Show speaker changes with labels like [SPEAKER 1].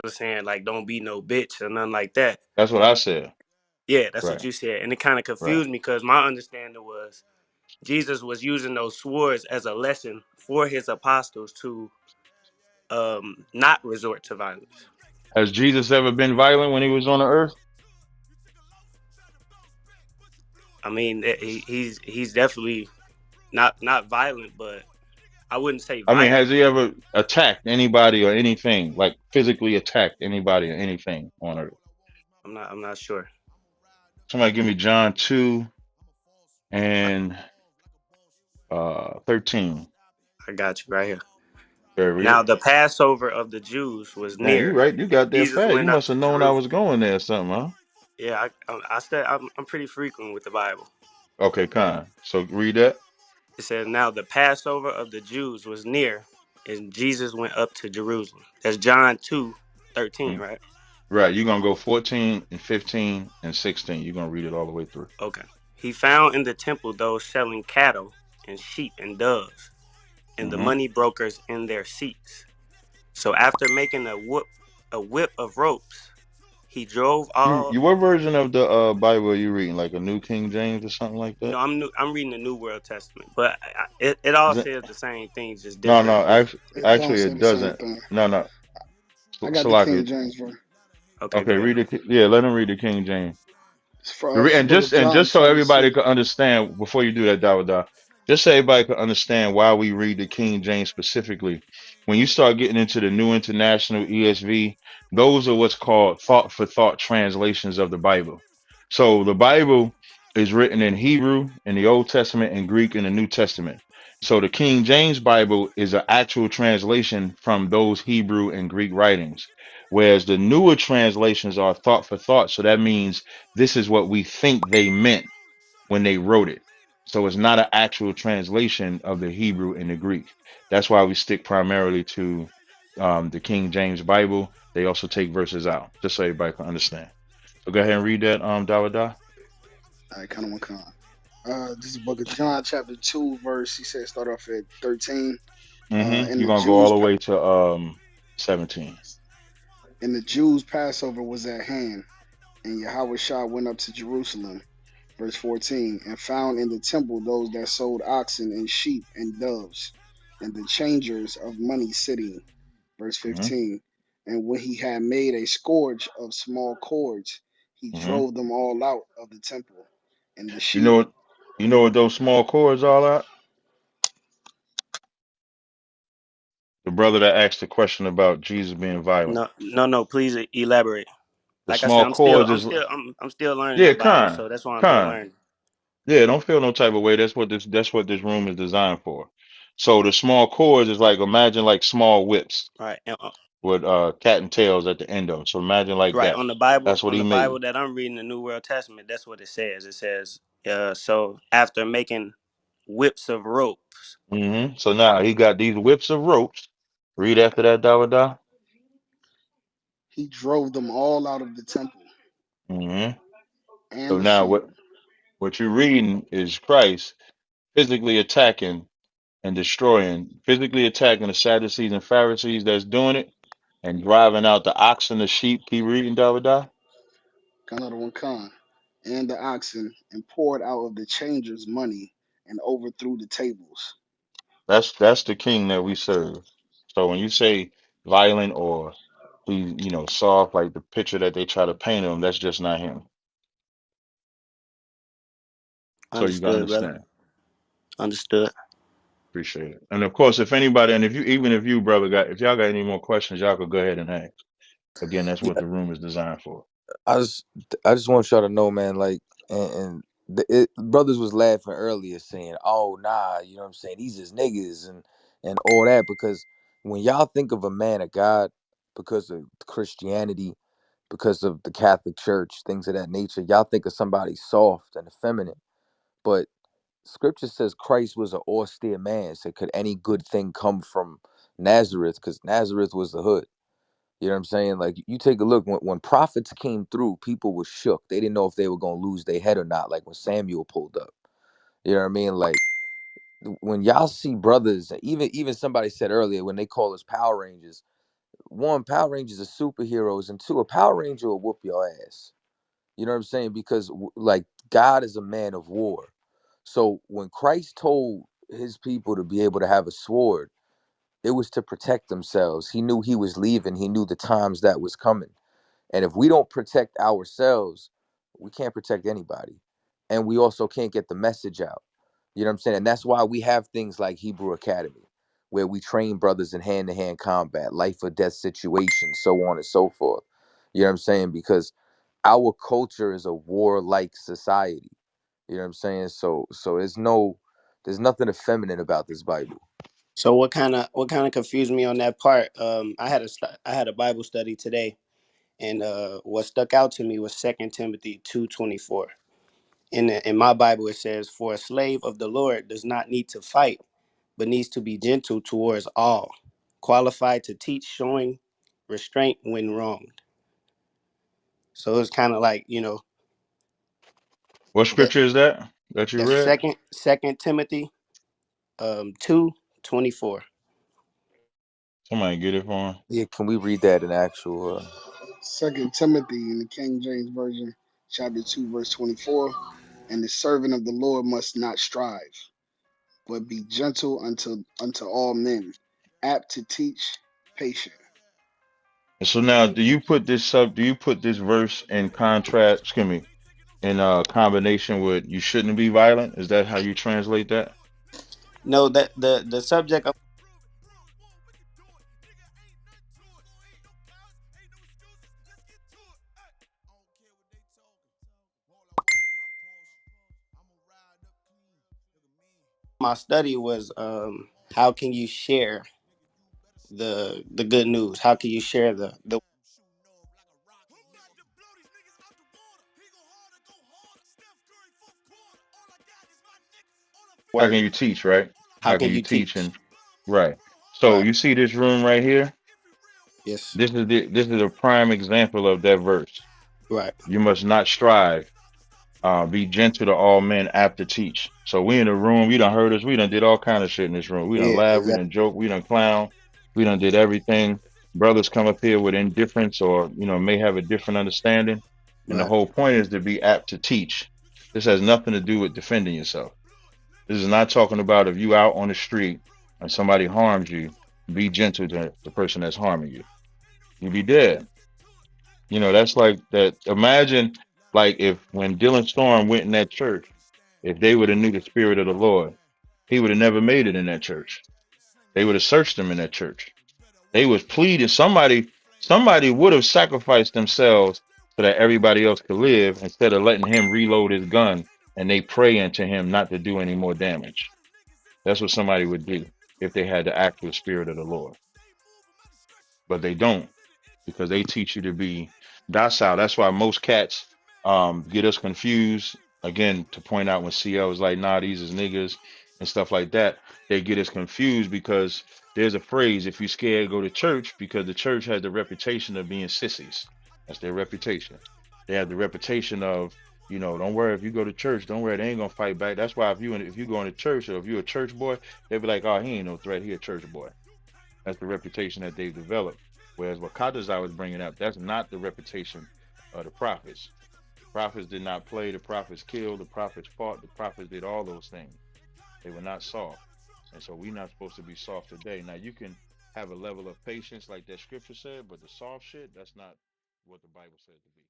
[SPEAKER 1] was saying like don't be no bitch or nothing like that.
[SPEAKER 2] That's what I said.
[SPEAKER 1] Yeah, that's what
[SPEAKER 2] Right.
[SPEAKER 1] you said, and it kind of
[SPEAKER 2] Right.
[SPEAKER 1] confused me because my understanding was Jesus was using those swords as a lesson for his apostles to not resort to violence.
[SPEAKER 2] Has Jesus ever been violent when he was on the earth?
[SPEAKER 1] I mean, he's definitely not violent, but I wouldn't say
[SPEAKER 2] I mean, has
[SPEAKER 1] violent.
[SPEAKER 2] he ever attacked anybody or anything, like physically attacked anybody or anything on earth?
[SPEAKER 1] I'm not sure.
[SPEAKER 2] Somebody give me John 2 and 13.
[SPEAKER 1] I got you right here.
[SPEAKER 2] Better read
[SPEAKER 1] Now
[SPEAKER 2] it.
[SPEAKER 1] the Passover of the Jews was
[SPEAKER 2] Dang, you
[SPEAKER 1] near,
[SPEAKER 2] right. You
[SPEAKER 1] and
[SPEAKER 2] got there
[SPEAKER 1] Jesus
[SPEAKER 2] fast. You
[SPEAKER 1] went up
[SPEAKER 2] must
[SPEAKER 1] to
[SPEAKER 2] have known I was
[SPEAKER 1] Jerusalem.
[SPEAKER 2] going there or something, huh?
[SPEAKER 1] Yeah, I'm pretty frequent with the Bible.
[SPEAKER 2] Okay, kind. So read that.
[SPEAKER 1] It says, "Now the Passover of the Jews was near, and Jesus went up to Jerusalem." That's John 2:13,
[SPEAKER 2] Mm,
[SPEAKER 1] right?
[SPEAKER 2] right. You're gonna go 14 and 15 and 16. You're gonna read it all the way through.
[SPEAKER 1] Okay. He found in the temple those selling cattle and sheep and doves, and the
[SPEAKER 2] Hmm.
[SPEAKER 1] money brokers in their seats. So after making a whip of ropes, he drove all.
[SPEAKER 2] What version of the Bible are you reading? Like a New King James or something like that?
[SPEAKER 1] I'm reading the New World Testament, but it all
[SPEAKER 2] Is it?
[SPEAKER 1] says the same thing, just
[SPEAKER 2] No,
[SPEAKER 1] different.
[SPEAKER 2] no. Actually,
[SPEAKER 3] It don't
[SPEAKER 2] actually,
[SPEAKER 3] say
[SPEAKER 2] it
[SPEAKER 3] the same
[SPEAKER 2] doesn't.
[SPEAKER 3] thing.
[SPEAKER 2] No, no.
[SPEAKER 3] I got the King
[SPEAKER 2] Salaki.
[SPEAKER 3] James version.
[SPEAKER 1] Okay, go
[SPEAKER 2] Okay,
[SPEAKER 1] ahead.
[SPEAKER 2] read it. Yeah, let him read the King James.
[SPEAKER 3] It's from the book of
[SPEAKER 2] And
[SPEAKER 3] John,
[SPEAKER 2] just so
[SPEAKER 3] chapter
[SPEAKER 2] everybody
[SPEAKER 3] 2.
[SPEAKER 2] could understand before you do that, Dawada, just so everybody could understand why we read the King James specifically. When you start getting into the New International ESV, those are what's called thought for thought translations of the Bible. So the Bible is written in Hebrew in the Old Testament and Greek in the New Testament. So the King James Bible is an actual translation from those Hebrew and Greek writings, whereas the newer translations are thought for thought. So that means this is what we think they meant when they wrote it. So it's not an actual translation of the Hebrew and the Greek. That's why we stick primarily to the King James Bible. They also take verses out, just so everybody can understand. So go ahead and read that, Dawada.
[SPEAKER 3] All right, kind of one con. This is the book of John, chapter 2, verse, he said, start off at 13.
[SPEAKER 2] Mm-hmm.
[SPEAKER 3] And
[SPEAKER 2] You're
[SPEAKER 3] the
[SPEAKER 2] gonna go all
[SPEAKER 3] Jews,
[SPEAKER 2] the way to 17.
[SPEAKER 3] and the Jews' Passover was at hand, and Yahweh Shah went up to Jerusalem, verse 14, and found in the temple those that sold oxen and sheep and doves, and the changers of money sitting, verse
[SPEAKER 2] Mm-hmm.
[SPEAKER 3] 15. And when he had made a scourge of small cords, he
[SPEAKER 2] Mm-hmm.
[SPEAKER 3] drove them all out of the temple. And the
[SPEAKER 2] You
[SPEAKER 3] sheep,
[SPEAKER 2] know what? You know what those small cords all are? The brother that asked the question about Jesus being violent.
[SPEAKER 1] No. Please elaborate.
[SPEAKER 2] The
[SPEAKER 1] Like I said,
[SPEAKER 2] small cords is
[SPEAKER 1] I'm still learning the
[SPEAKER 2] yeah,
[SPEAKER 1] Bible,
[SPEAKER 2] kind,
[SPEAKER 1] so that's why I'm here
[SPEAKER 2] kind.
[SPEAKER 1] learning.
[SPEAKER 2] Yeah, don't feel no type of way. That's what this room is designed for. So the small cords is like imagine like small whips
[SPEAKER 1] Right. And,
[SPEAKER 2] with cat and tails at the end of them. So imagine like
[SPEAKER 1] right
[SPEAKER 2] that.
[SPEAKER 1] on the Bible,
[SPEAKER 2] That's what he made.
[SPEAKER 1] that I'm reading, the New World Testament. That's what it says. It says, so after making whips of ropes.
[SPEAKER 2] So now he got these whips of ropes. Read after that, Dawada.
[SPEAKER 3] he drove them all out of the temple
[SPEAKER 2] hmm
[SPEAKER 3] and
[SPEAKER 2] So
[SPEAKER 3] the
[SPEAKER 2] now
[SPEAKER 3] sheep.
[SPEAKER 2] what you're reading is Christ physically attacking and destroying, physically attacking the Sadducees and Pharisees that's doing it, and driving out the oxen, the sheep. Keep reading, Dawada.
[SPEAKER 3] Another one con. And the oxen, and poured out of the changers money, and overthrew the tables.
[SPEAKER 2] That's the king that we serve. So when you say violent or he, soft, like the picture that they try to paint him, that's just not him. So you gotta
[SPEAKER 1] Understood, brother.
[SPEAKER 2] understand.
[SPEAKER 1] Understood.
[SPEAKER 2] Appreciate it. And of course, if anybody, and if you, even if you, brother, if y'all got any more questions, y'all could go ahead and ask. Again, that's what
[SPEAKER 4] Yeah,
[SPEAKER 2] the room is designed for.
[SPEAKER 4] I just I just want y'all to know, man. Like, brothers was laughing earlier, saying, "Oh, nah, you know what I'm saying? These is niggas and all that." Because when y'all think of a man of God, because of Christianity, because of the Catholic Church, things of that nature, y'all think of somebody soft and effeminate. But Scripture says Christ was an austere man. So could any good thing come from Nazareth? Because Nazareth was the hood. You know what I'm saying? Like you take a look when prophets came through, people were shook. They didn't know if they were gonna lose their head or not. Like when Samuel pulled up. You know what I mean? Like when y'all see brothers, even somebody said earlier when they call us Power Rangers, one, Power Rangers are superheroes, and two, a Power Ranger will whoop your ass. You know what I'm saying? Because like God is a man of war. So when Christ told his people to be able to have a sword, it was to protect themselves. He knew he was leaving. He knew the times that was coming. And if we don't protect ourselves, we can't protect anybody. And we also can't get the message out. You know what I'm saying? And that's why we have things like Hebrew Academy, where we train brothers in hand-to-hand combat, life or death situations, so on and so forth. You know what I'm saying? Because our culture is a warlike society. You know what I'm saying? So there's nothing effeminate about this Bible.
[SPEAKER 1] So what kind of confused me on that part? I had a Bible study today, and what stuck out to me was 2 Timothy 2:24. In my Bible, it says, "For a slave of the Lord does not need to fight, but needs to be gentle towards all, qualified to teach, showing restraint when wronged." So it's kind of like,
[SPEAKER 2] What
[SPEAKER 1] the
[SPEAKER 2] scripture is that you
[SPEAKER 1] the
[SPEAKER 2] read?
[SPEAKER 1] second Timothy 2:24.
[SPEAKER 2] Somebody get it for him.
[SPEAKER 4] Yeah, can we read that in actual?
[SPEAKER 3] 2 Timothy in the King James Version, chapter 2, verse 24. And the servant of the Lord must not strive, but be gentle unto all men, apt to teach, patient.
[SPEAKER 2] And so now, do you put this verse in contrast? Excuse me, in combination with "you shouldn't be violent"? Is that how you translate that?
[SPEAKER 1] No, that the subject of my study was, how can you share the good news? How can you share the
[SPEAKER 2] How can
[SPEAKER 1] word?
[SPEAKER 2] you teach, right?
[SPEAKER 1] How
[SPEAKER 2] How
[SPEAKER 1] can
[SPEAKER 2] can you
[SPEAKER 1] you
[SPEAKER 2] teach
[SPEAKER 1] teach?
[SPEAKER 2] and right? So
[SPEAKER 1] Right.
[SPEAKER 2] you see this room right here.
[SPEAKER 1] Yes.
[SPEAKER 2] This is a prime example of that verse.
[SPEAKER 1] Right.
[SPEAKER 2] You must not strive. Be gentle to all men, apt to teach. So we in the room. You done heard us. We done did all kind of shit in this room. We done
[SPEAKER 1] Yeah.
[SPEAKER 2] laugh. We
[SPEAKER 1] Exactly.
[SPEAKER 2] done joke. We done clown. We done did everything. Brothers come up here with indifference, or may have a different understanding. And the
[SPEAKER 1] Right.
[SPEAKER 2] whole point is to be apt to teach. This has nothing to do with defending yourself. This is not talking about if you out on the street and somebody harms you, be gentle to the person that's harming you. You be dead. That's like that. Imagine like if when Dylan Storm went in that church, if they would have knew the spirit of the Lord, he would have never made it in that church. They would have searched him in that church. They was pleading. Somebody would have sacrificed themselves so that everybody else could live instead of letting him reload his gun and they praying to him not to do any more damage. That's what somebody would do if they had the actual spirit of the Lord. But they don't, because they teach you to be docile. That's why most cats get us confused. Again, to point out when CL was like, nah, these is niggas and stuff like that, they get us confused because there's a phrase, if you scared, go to church, because the church has the reputation of being sissies. That's their reputation. They have the reputation of, don't worry, if you go to church, don't worry, they ain't gonna fight back. That's why if you go into church, or if you're a church boy, they'll be like, oh, he ain't no threat, he a church boy. That's the reputation that they've developed. Whereas what Kadazai was bringing up, that's not the reputation of the prophets. The prophets did not play. The prophets killed. The prophets fought. The prophets did all those things. They were not soft. And so we're not supposed to be soft today. Now, you can have a level of patience like that scripture said, but the soft shit, that's not what the Bible says to be.